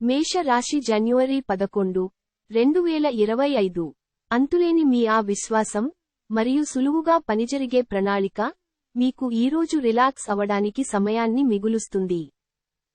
మేష రాశి జనవరి 11, 2025. అంతులేని మీ విశ్వాసం మరియు సులువుగా పనిజరిగే ప్రణాళిక మీకు ఈరోజు రిలాక్స్ అవడానికి సమయాన్ని మిగులుస్తుంది.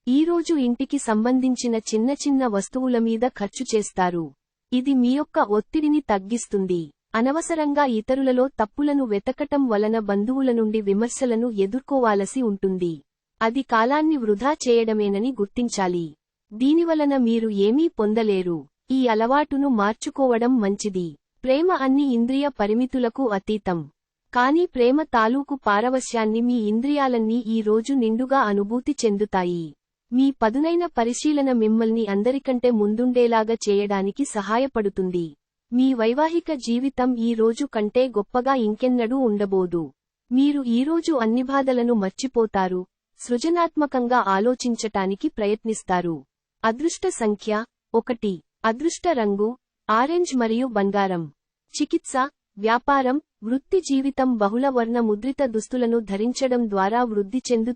ఈరోజు ఇంటికి సంబంధించిన చిన్న చిన్న వస్తువుల మీద ఖర్చు చేస్తారు. ఇది మీ యొక్క ఒత్తిడిని తగ్గిస్తుంది. అనవసరంగా ఇతరులలో తప్పులను వెతకటం వలన బంధువుల నుండి విమర్శలను ఎదుర్కోవాలసి ఉంటుంది. అది కాలాన్ని వృధా చేయడమేనని గుర్తించాలి. దీనివలన మీరు ఏమీ పొందలేరు. ఈ అలవాటును మార్చుకోవడం మంచిది. ప్రేమ అన్ని ఇంద్రియ పరిమితులకు అతీతం. కానీ ప్రేమ తాలూకు పారవశ్యాన్ని మీ ఇంద్రియాలన్నీ ఈ రోజు నిండుగా అనుభూతి చెందుతాయి. మీ పదునైన పరిశీలన మిమ్మల్ని అందరికంటే ముందుండేలాగా చేయడానికి సహాయపడుతుంది. మీ వైవాహిక జీవితం ఈ రోజు కంటే గొప్పగా ఇంకెన్నడూ ఉండబోదు. మీరు ఈరోజు అన్ని బాధలను మర్చిపోతారు. సృజనాత్మకంగా ఆలోచించటానికి ప్రయత్నిస్తారు. అదృష్ట సంఖ్య 1. అదృష్ట రంగు ఆరెంజ్ మరియు బంగారం. చికిత్స, వ్యాపారం, వృత్తి జీవితం బహుళ వర్ణ ముద్రిత దుస్తులను ధరించడం ద్వారా వృద్ధి చెందు.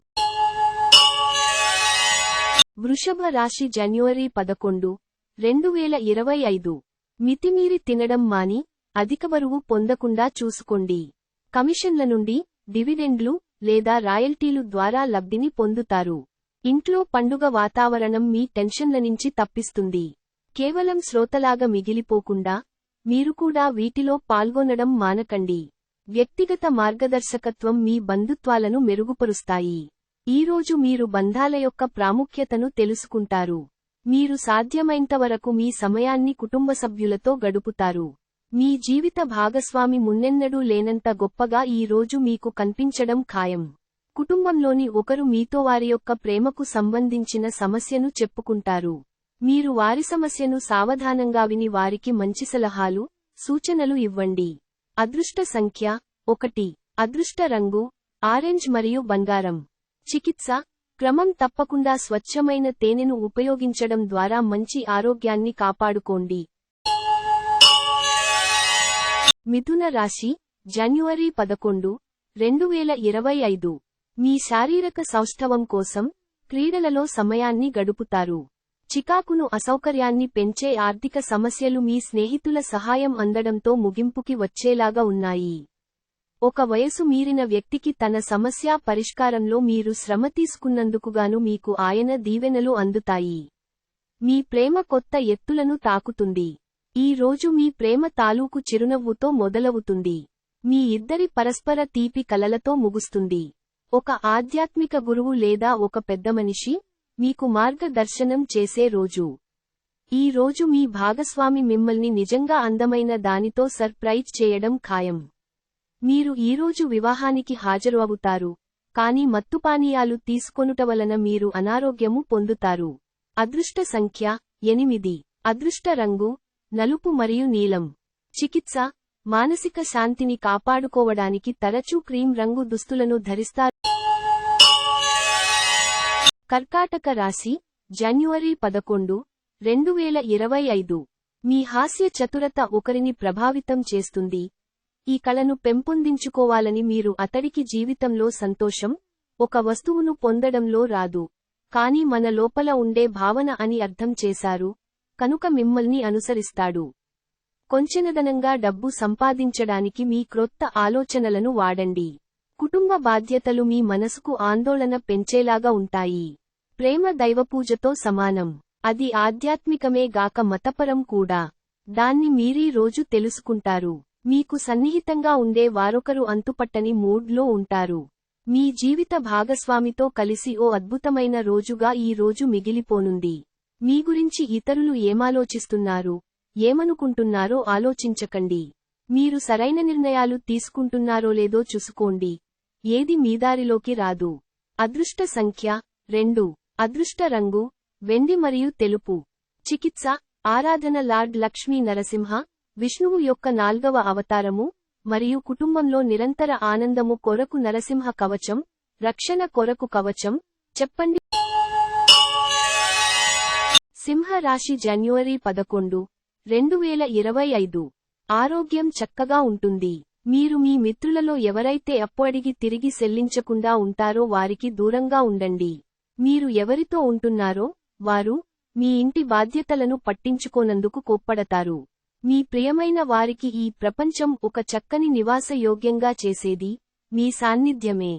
వృషభ రాశి జనవరి 11, 2025. మితిమీరి తినడం మాని అధిక బరువు పొందకుండా చూసుకోండి. కమిషన్ల నుండి డివిడెండ్లు లేదా రాయల్టీలు ద్వారా లబ్ధిని పొందుతారు. ఇంట్లో పండుగ వాతావరణం మీ టెన్షన్ల నుంచి తప్పిస్తుంది. కేవలం శ్రోతలాగా మిగిలిపోకుండా మీరు కూడా వీటిలో పాల్గొనడం మానకండి. వ్యక్తిగత మార్గదర్శకత్వం మీ బంధుత్వాలను మెరుగుపరుస్తాయి. ఈరోజు మీరు బంధాల యొక్క ప్రాముఖ్యతను తెలుసుకుంటారు. మీరు సాధ్యమైనంతవరకు మీ సమయాన్ని కుటుంబ సభ్యులతో గడుపుతారు. మీ జీవిత భాగస్వామి మున్నెన్నడూ లేనంత గొప్పగా ఈ రోజు మీకు కనిపించడం ఖాయం. కుటుంబంలోని ఒకరు మీతో వారి యొక్క ప్రేమకు సంబంధించిన సమస్యను చెప్పుకుంటారు. మీరు వారి సమస్యను సావధానంగా విని వారికి మంచి సలహాలు, సూచనలు ఇవ్వండి. అదృష్ట సంఖ్య 1. అదృష్ట రంగు ఆరెంజ్ మరియు బంగారం. చికిత్స, క్రమం తప్పకుండా స్వచ్ఛమైన తేనెను ఉపయోగించడం ద్వారా మంచి ఆరోగ్యాన్ని కాపాడుకోండి. మిథున రాశి జనవరి 11, 2025. మీ శారీరక సౌష్ఠవం కోసం క్రీడలలో సమయాన్ని గడుపుతారు. చికాకును అసౌకర్యాన్ని పెంచే ఆర్థిక సమస్యలు మీ స్నేహితుల సహాయం అందడంతో ముగింపుకి వచ్చేలాగా ఉన్నాయి. ఒక వయసు మీరిన వ్యక్తికి తన సమస్య పరిష్కారంలో మీరు శ్రమ తీసుకున్నందుకుగాను మీకు ఆయన దీవెనలు అందుతాయి. మీ ప్రేమ కొత్త ఎత్తులను తాకుతుంది. ఈ రోజు మీ ప్రేమ తాలూకు చిరునవ్వుతో మొదలవుతుంది. మీ ఇద్దరి పరస్పర తీపి కలలతో ముగుస్తుంది. ఒక ఆధ్యాత్మిక గురువు లేదా ఒక పెద్ద మనిషి మీకు మార్గదర్శనం చేసే రోజు. ఈ రోజు మీ భాగస్వామి మిమ్మల్ని నిజంగా అందమైన దానితో సర్ప్రైజ్ చేయడం ఖాయం. మీరు ఈరోజు వివాహానికి హాజరు అవుతారు. కానీ మత్తుపానీయాలు తీసుకొనుట వలన మీరు అనారోగ్యము పొందుతారు. అదృష్ట సంఖ్య 8. అదృష్ట రంగు నలుపు మరియు నీలం. చికిత్స, మానసిక శాంతిని కాపాడుకోవడానికి తరచూ క్రీం రంగు దుస్తులను ధరిస్తారు. కర్కాటక రాశి జనవరి 11, 2025. మీ హాస్య చతురత ఒకరిని ప్రభావితం చేస్తుంది. ఈ కళను పెంపొందించుకోవాలని మీరు అతడికి జీవితంలో సంతోషం, ఒక వస్తువును పొందడంలో రాదు, కానీ మన లోపల ఉండే భావన అని అర్థం చేశారు, కనుక మిమ్మల్ని అనుసరిస్తాడు. కొంచెనదనంగా డబ్బు సంపాదించడానికి మీ క్రొత్త ఆలోచనలను వాడండి. కుటుంబ బాధ్యతలు మీ మనసుకు ఆందోళన పెంచేలాగా ఉంటాయి. ప్రేమ దైవపూజతో సమానం. అది ఆధ్యాత్మికమే గాక మతపరం కూడా. దాన్ని మీరీ రోజు తెలుసుకుంటారు. మీకు సన్నిహితంగా ఉండే వారొకరు అంతుపట్టని మూడ్లో ఉంటారు. మీ జీవిత భాగస్వామితో కలిసి ఓ అద్భుతమైన రోజుగా ఈ రోజు మిగిలిపోనుంది. మీ గురించి ఇతరులు ఏమాలోచిస్తున్నారు, ఏమనుకుంటున్నారో ఆలోచించకండి. మీరు సరైన నిర్ణయాలు తీసుకుంటున్నారో లేదో చూసుకోండి. ఏది మీదారిలోకి రాదు. అదృష్ట సంఖ్య 2. అదృష్ట రంగు వెండి మరియు తెలుపు. చికిత్స, ఆరాధన లార్డ్ లక్ష్మీ నరసింహ, విష్ణువు యొక్క 4వ అవతారము, మరియు కుటుంబంలో నిరంతర ఆనందము కొరకు నరసింహ కవచం, రక్షణ కొరకు కవచం, చెప్పండి. సింహ రాశి జనవరి 11, 2025. ఆరోగ్యం చక్కగా ఉంటుంది. మీరు మీ మిత్రులలో ఎవరైతే అప్పు అడిగి తిరిగి చెల్లించకుండా ఉంటారో వారికి దూరంగా ఉండండి. మీరు ఎవరితో ఉంటున్నారో వారు మీ ఇంటి బాధ్యతలను పట్టించుకోనందుకు కోప్పడతారు. మీ ప్రియమైన వారికి ఈ ప్రపంచం ఒక చక్కని నివాస యోగ్యంగా చేసేది మీ సాన్నిధ్యమే.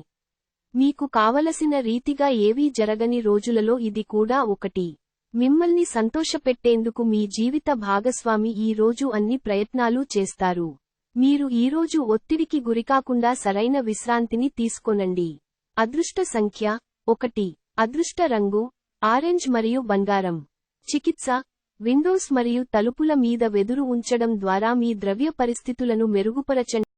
మీకు కావలసిన రీతిగా ఏవీ జరగని రోజులలో ఇది కూడా ఒకటి. మిమ్మల్ని సంతోషపెట్టేందుకు మీ జీవిత భాగస్వామి ఈ రోజు అన్ని ప్రయత్నాలు చేస్తారు. మీరు ఈరోజు ఒత్తిడికి గురికాకుండా సరైన విశ్రాంతిని తీసుకొనండి. అదృష్ట సంఖ్య 1. అదృష్ట రంగు ఆరెంజ్ మరియు బంగారం. చికిత్స విండోస్ మరియు తలుపుల మీద వెదురు ఉంచడం ద్వారా మీ ద్రవ్య పరిస్థితులను మెరుగుపరచండి.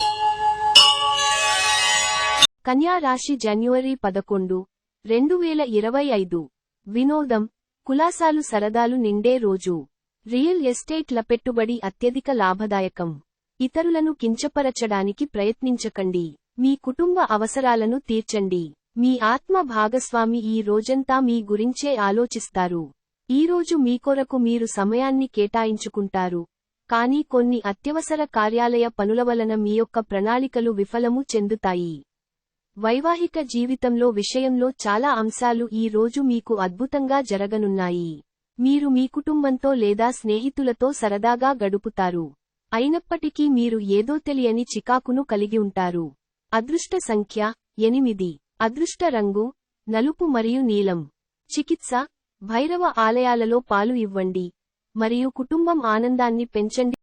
కన్యా రాశి జనవరి 11, 2025. వినోదం, కులాసాలు సరదాలు నిండే రోజు. రియల్ ఎస్టేట్ల పెట్టుబడి అత్యధిక లాభదాయకం. ఇతరులను కించపరచడానికి ప్రయత్నించకండి. మీ కుటుంబ అవసరాలను తీర్చండి. మీ ఆత్మ భాగస్వామి ఈ రోజంతా మీ గురించే ఆలోచిస్తారు. ఈరోజు మీకొరకు మీరు సమయాన్ని కేటాయించుకుంటారు. కానీ కొన్ని అత్యవసర కార్యాలయ పనుల వలన మీ యొక్క ప్రణాళికలు విఫలము చెందుతాయి. వైవాహిక జీవితంలో విషయంలో చాలా అంశాలు ఈ రోజు మీకు అద్భుతంగా జరగనున్నాయి. మీరు మీ కుటుంబంతో లేదా స్నేహితులతో సరదాగా గడుపుతారు. అయినప్పటికీ మీరు ఏదో తెలియని చికాకును కలిగి ఉంటారు. అదృష్ట సంఖ్య 8. అదృష్ట రంగు నలుపు మరియు నీలం. చికిత్స భైరవ ఆలయాలలో పాలు ఇవ్వండి మరియు కుటుంబం ఆనందాన్ని పెంచండి.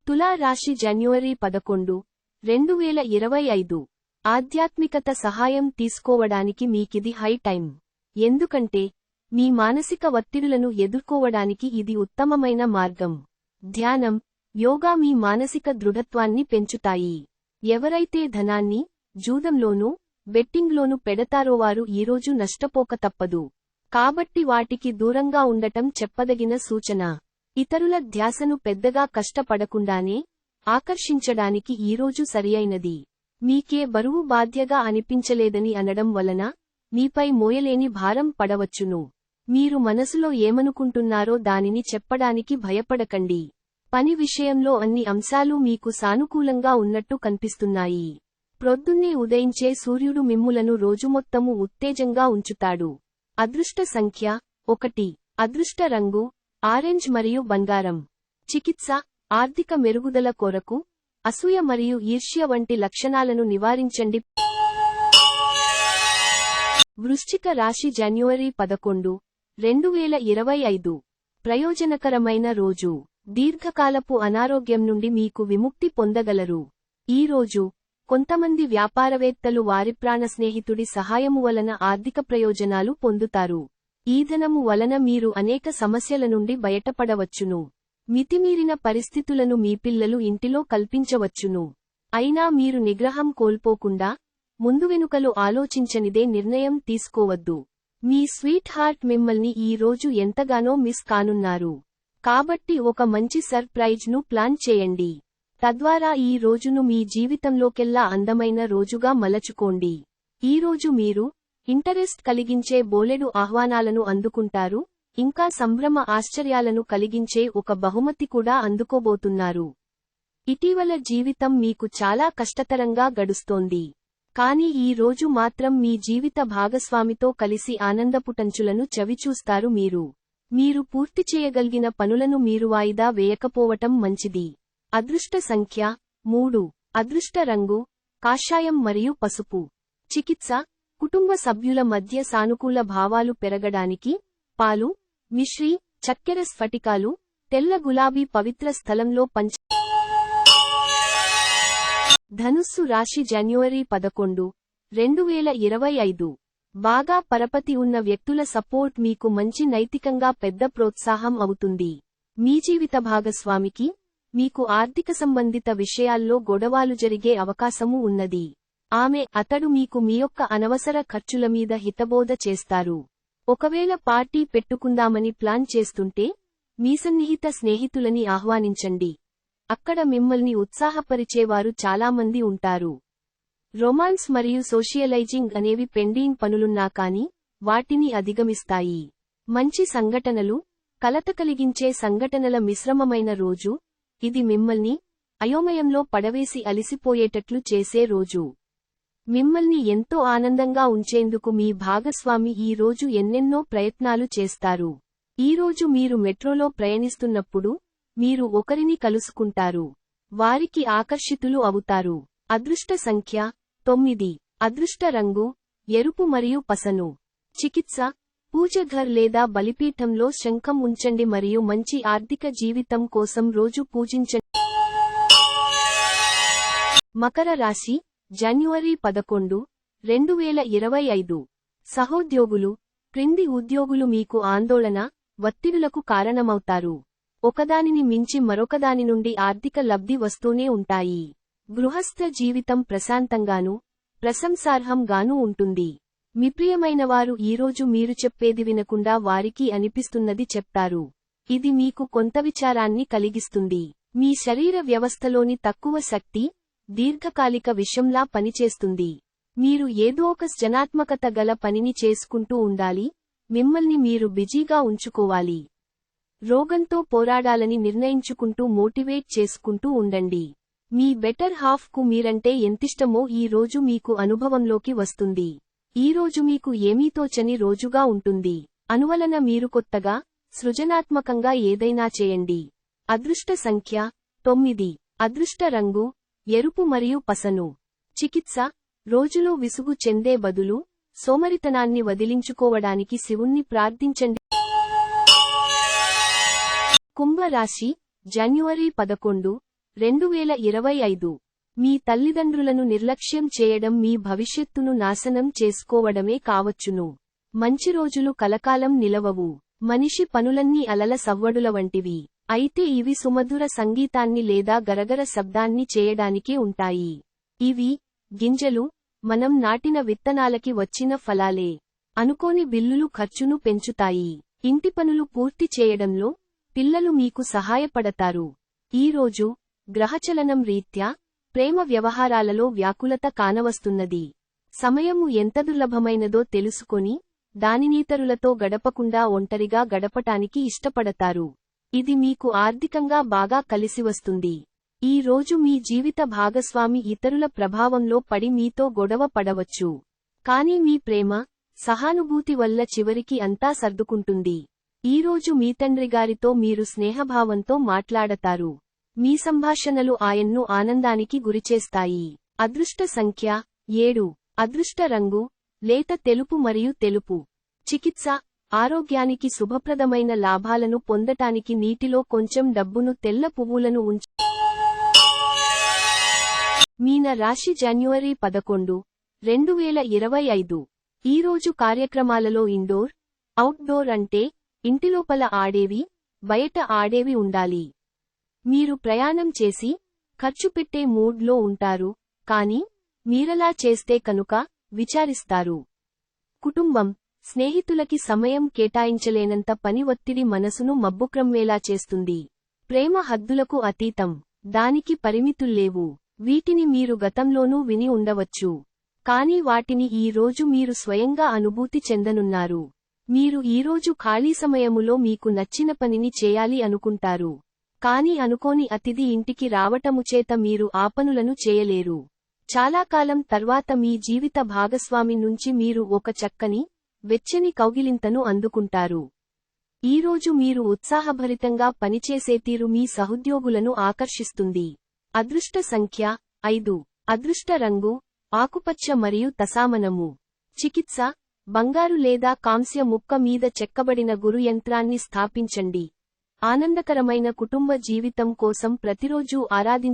తులా రాశి జనవరి 11, 2025. ఆధ్యాత్మికత సహాయం తీసుకోవడానికి మీకిది హై టైం. ఎందుకంటే మీ మానసిక ఒత్తిడులను ఎదుర్కోవడానికి ఇది ఉత్తమమైన మార్గం. ధ్యానం, యోగా మీ మానసిక దృఢత్వాన్ని పెంచుతాయి. ఎవరైతే ధనాన్ని జూదంలోనూ బెట్టింగ్లోనూ పెడతారో వారు ఈరోజు నష్టపోక తప్పదు. కాబట్టి వాటికి దూరంగా ఉండటం చెప్పదగిన సూచన. ఇతరుల ధ్యాసను పెద్దగా కష్టపడకుండానే ఆకర్షించడానికి ఈరోజు సరియైనది. మీకే బరువు బాధ్యగా అనిపించలేదని అనడం వలన మీపై మోయలేని భారం పడవచ్చును. మీరు మనసులో ఏమనుకుంటున్నారో దానిని చెప్పడానికి భయపడకండి. పని విషయంలో అన్ని అంశాలు మీకు సానుకూలంగా ఉన్నట్టు కనిపిస్తున్నాయి. ప్రొద్దున్నే ఉదయించే సూర్యుడు మిమ్ములను రోజుమొత్తము ఉత్తేజంగా ఉంచుతాడు. అదృష్ట సంఖ్య 1. అదృష్ట రంగు ఆరెంజ్ మరియు బంగారం. చికిత్స ఆర్థిక మెరుగుదల కొరకు అసూయ మరియు ఈర్ష్య వంటి లక్షణాలను నివారించండి. వృశ్చిక రాశి జనవరి 11, 2025. ప్రయోజనకరమైన రోజు. దీర్ఘకాలపు అనారోగ్యం నుండి మీకు విముక్తి పొందగలరు. ఈ రోజు కొంతమంది వ్యాపారవేత్తలు వారి ప్రాణ స్నేహితుడి సహాయము వలన ఆర్థిక ప్రయోజనాలు పొందుతారు. ఈ ధనము వలన మీరు అనేక సమస్యల నుండి బయటపడవచ్చును. మితిమీరిన పరిస్థితులను మీ పిల్లలు ఇంటిలో కల్పించవచ్చును. అయినా మీరు నిగ్రహం కోల్పోకుండా ముందువెనుకలు ఆలోచించనిదే నిర్ణయం తీసుకోవద్దు. మీ స్వీట్ హార్ట్ మిమ్మల్ని ఈ రోజు ఎంతగానో మిస్ కానున్నారు. కాబట్టి ఒక మంచి సర్ప్రైజ్ను ప్లాన్ చేయండి. తద్వారా ఈ రోజును మీ జీవితంలోకెల్లా అందమైన రోజుగా మలచుకోండి. ఈ రోజు మీరు ఇంటరెస్ట్ కలిగించే బోలెడు ఆహ్వానాలను అందుకుంటారు. ఇంకా సంభ్రమ ఆశ్చర్యాలను కలిగించే ఒక బహుమతి కూడా అందుకోబోతున్నారు. ఇటీవల జీవితం మీకు చాలా కష్టతరంగా గడుస్తోంది. కానీ ఈ రోజు మాత్రం మీ జీవిత భాగస్వామితో కలిసి ఆనందపుటంచులను చవిచూస్తారు. మీరు పూర్తి చేయగలిగిన పనులను మీరు వాయిదా వేయకపోవటం మంచిది. అదృష్ట సంఖ్య 3. అదృష్ట రంగు కాషాయం మరియు పసుపు. చికిత్స కుటుంబ సభ్యుల మధ్య సానుకూల భావాలు పెరగడానికి పాలు, మిశ్రీ, చక్కెర స్ఫటికాలు, తెల్ల గులాబీ పవిత్ర స్థలంలో పంచ. ధనుస్సు రాశి జనవరి 11, 2025. బాగా పరపతి ఉన్న వ్యక్తుల సపోర్ట్ మీకు మంచి నైతికంగా పెద్ద ప్రోత్సాహం అవుతుంది. మీ జీవిత భాగస్వామికి మీకు ఆర్థిక సంబంధిత విషయాల్లో గొడవలు జరిగే అవకాశము ఉన్నది. అతడు మీకు మీ యొక్క అనవసర ఖర్చుల మీద హితబోధ చేస్తారు. ఒకవేళ పార్టీ పెట్టుకుందామని ప్లాన్ చేస్తుంటే మీ సన్నిహిత స్నేహితులని ఆహ్వానించండి. అక్కడ మిమ్మల్ని ఉత్సాహపరిచేవారు చాలామంది ఉంటారు. రొమాన్స్ మరియు సోషియలైజింగ్ అనేవి పెండింగ్ పనులున్నా కానీ వాటిని అధిగమిస్తాయి. మంచి సంఘటనలు, కలత కలిగించే సంఘటనల మిశ్రమమైన రోజు. ఇది మిమ్మల్ని అయోమయంలో పడవేసి అలిసిపోయేటట్లు చేసే రోజు. మిమ్మల్ని ఎంతో ఆనందంగా ఉంచేందుకు మీ భాగస్వామి ఈ రోజు ఎన్నెన్నో ప్రయత్నాలు చేస్తారు. ఈరోజు మీరు మెట్రోలో ప్రయాణిస్తున్నప్పుడు మీరు ఒకరిని కలుసుకుంటారు. వారికి ఆకర్షితులు అవుతారు. అదృష్ట సంఖ్య 9. అదృష్ట రంగు ఎరుపు మరియు పసను. చికిత్స పూజ ఘర్ లేదా బలిపీఠంలో శంఖం ఉంచండి మరియు మంచి ఆర్థిక జీవితం కోసం రోజు పూజించండి. మకర రాశి జనవరి 11, 2025. సహోద్యోగులు, క్రింది ఉద్యోగులు మీకు ఆందోళన, ఒత్తిడులకు కారణమవుతారు. ఒకదానిని మించి మరొకదాని నుండి ఆర్థిక లబ్ధి వస్తూనే ఉంటాయి. గృహస్థ జీవితం ప్రశాంతంగానూ, ప్రశంసార్హంగానూ ఉంటుంది. మీ ప్రియమైనవారు ఈరోజు మీరు చెప్పేది వినకుండా వారికి అనిపిస్తున్నది చెప్తారు. ఇది మీకు కొంత విచారాన్ని కలిగిస్తుంది. మీ శరీర వ్యవస్థలోని తక్కువ శక్తి దీర్ఘకాలిక విషంలా పనిచేస్తుంది. మీరు ఏదో ఒక సృజనాత్మకత గల పనిని చేసుకుంటూ ఉండాలి. మిమ్మల్ని మీరు బిజీగా ఉంచుకోవాలి. రోగంతో పోరాడాలని నిర్ణయించుకుంటూ మోటివేట్ చేసుకుంటూ ఉండండి. మీ బెటర్ హాఫ్ కు మీరంటే ఎంతిష్టమో ఈ రోజు మీకు అనుభవంలోకి వస్తుంది. ఈ రోజు మీకు ఏమీ తోచని రోజుగా ఉంటుంది. అనువలన మీరు కొత్తగా, సృజనాత్మకంగా ఏదైనా చేయండి. అదృష్ట సంఖ్య 9. అదృష్ట రంగు ఎరుపు మరియు పసను. చికిత్స రోజులో విసుగు చెందే బదులు సోమరితనాన్ని వదిలించుకోవడానికి శివుణ్ణి ప్రార్థించండి. కుంభరాశి జనవరి 11, 2025. మీ తల్లిదండ్రులను నిర్లక్ష్యం చేయడం మీ భవిష్యత్తును నాశనం చేసుకోవడమే కావచ్చును. మంచి రోజులు కలకాలం నిలవవు. మనిషి పనులన్నీ అలల సవ్వడుల వంటివి. అయితే ఇవి సుమధుర సంగీతాన్ని లేదా గరగర శబ్దాన్ని చేయడానికే ఉంటాయి. ఇవి గింజలు మనం నాటిన విత్తనాలకి వచ్చిన ఫలాలే. అనుకోని బిల్లులు ఖర్చును పెంచుతాయి. ఇంటి పనులు పూర్తి చేయడంలో పిల్లలు మీకు సహాయపడతారు. ఈరోజు గ్రహచలనం రీత్యా ప్రేమ వ్యవహారాలలో వ్యాకులత కానవస్తున్నది. సమయము ఎంత దుర్లభమైనదో తెలుసుకొని దానినీతరులతో గడపకుండా ఒంటరిగా గడపటానికి ఇష్టపడతారు. ఇది మీకు ఆర్థికంగా బాగా కలిసివస్తుంది. ఈ రోజు మీ జీవిత భాగస్వామి ఇతరుల ప్రభావంలో పడి మీతో గొడవ పడవచ్చు. కానీ మీ ప్రేమ, సహానుభూతి వల్ల చివరికి అంతా సర్దుకుంటుంది. ఈరోజు మీ తండ్రిగారితో మీరు స్నేహభావంతో మాట్లాడతారు. మీ సంభాషణలు ఆయన్ను ఆనందానికి గురిచేస్తాయి. అదృష్ట సంఖ్య 7. అదృష్ట రంగు లేత తెలుపు మరియు తెలుపు. చికిత్స ఆరోగ్యానికి శుభప్రదమైన లాభాలను పొందటానికి నీటిలో కొంచెం డబ్బును తెల్ల పువ్వులను ఉంచ. మీన రాశి జనవరి 11, 2025. ఈరోజు కార్యక్రమాలలో ఇండోర్, అవుట్డోర్ అంటే ఇంటిలోపల ఆడేవి, బయట ఆడేవి ఉండాలి. మీరు ప్రయాణం చేసి ఖర్చు పెట్టే మూడ్లో ఉంటారు, కానీ మీరలా చేస్తే కనుక విచారిస్తారు. కుటుంబం, స్నేహితులకి సమయం కేటాయించలేనంత పని ఒత్తిడి మనసును మబ్బుక్రమ్మేలా చేస్తుంది. ప్రేమ హద్దులకు అతీతం. దానికి పరిమితుల్లేవు. వీటిని మీరు గతంలోనూ విని ఉండవచ్చు. కానీ వాటిని ఈ రోజు మీరు స్వయంగా అనుభూతి చెందనున్నారు. మీరు ఈరోజు ఖాళీ సమయములో మీకు నచ్చిన పనిని చేయాలి అనుకుంటారు. కానీ అనుకోని అతిథి ఇంటికి రావటముచేత మీరు ఆ పనులను చేయలేరు. చాలా కాలం తర్వాత మీ జీవిత భాగస్వామి నుంచి మీరు ఒక చక్కని, వెచ్చని కౌగిలింతను అందుకుంటారు. ఈరోజు మీరు ఉత్సాహభరితంగా పనిచేసే తీరు మీ సహోద్యోగులను ఆకర్షిస్తుంది. అదృష్ట సంఖ్య 5. అదృష్ట రంగు ఆకుపచ్చ మరియు తసామనము. చికిత్స బంగారు లేదా కాంస్య ముక్క మీద చెక్కబడిన గురు యంత్రాన్ని స్థాపించండి. ఆనందకరమైన కుటుంబ జీవితం కోసం ప్రతిరోజూ ఆరాధించండి.